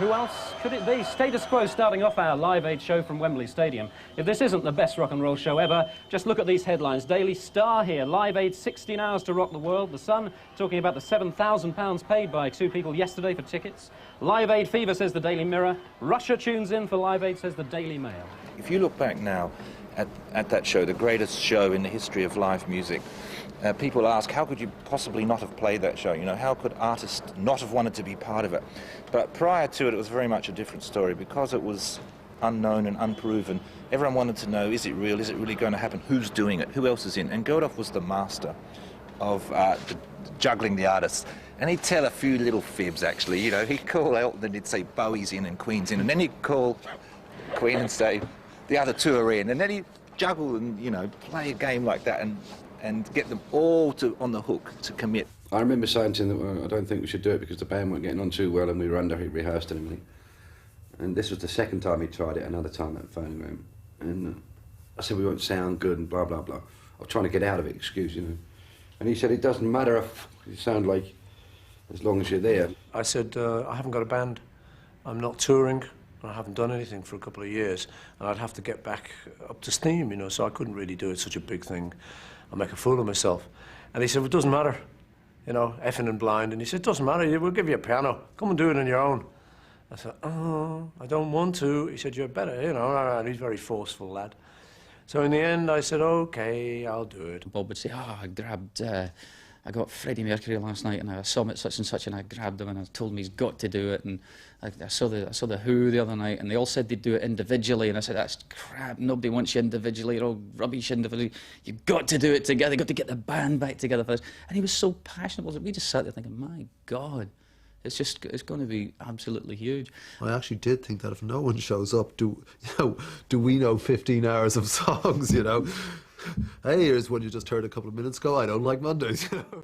Who else could it be? Status Quo starting off our Live Aid show from Wembley Stadium. If this isn't the best rock and roll show ever, just look at these headlines. Daily Star here, Live Aid 16 hours to rock the world. The Sun talking about the £7,000 paid by two people yesterday for tickets. Live Aid fever, says the Daily Mirror. Russia tunes in for Live Aid, says the Daily Mail. If you look back now at that show, the greatest show in the history of live music, people ask, how could you possibly not have played that show? You know, how could artists not have wanted to be part of it? But prior to it, it was very much a different story. Because it was unknown and unproven, everyone wanted to know, is it real? Is it really going to happen? Who's doing it? Who else is in? And Geldof was the master of juggling the artists. And he'd tell a few little fibs, actually. You know, he'd call Elton and he'd say Bowie's in and Queen's in. And then he'd call Queen and say the other two are in. And then he'd juggle and, you know, play a game like that and get them all on the hook to commit. I remember saying to him that, well, I don't think we should do it because the band weren't getting on too well and we were under-rehearsed and everything. And this was the second time he tried it, another time at Phonogram. And I said we won't sound good and blah, blah, blah. I was trying to get out of it, excuse, you know. And he said it doesn't matter if you sound like, as long as you're there. I said, I haven't got a band. I'm not touring. I haven't done anything for a couple of years, and I'd have to get back up to steam, you know, so I couldn't really do it, such a big thing. I'll make a fool of myself. And he said, well, it doesn't matter, you know, effing and blind. And he said, it doesn't matter, we'll give you a piano. Come and do it on your own. I said, oh, I don't want to. He said, you're better, you know, and he's a very forceful lad. So in the end, I said, OK, I'll do it. Bob would say, I got Freddie Mercury last night and I saw him at such and such and I grabbed him and I told him he's got to do it, and I saw the Who the other night and they all said they'd do it individually and I said, that's crap, nobody wants you individually, you're all rubbish individually, you've got to do it together, you've got to get the band back together for this. And he was so passionate, we just sat there thinking, my God, it's going to be absolutely huge. I actually did think that if no one shows up, do we know 15 hours of songs, you know? Hey, here's one you just heard a couple of minutes ago, I don't like Mondays, you know?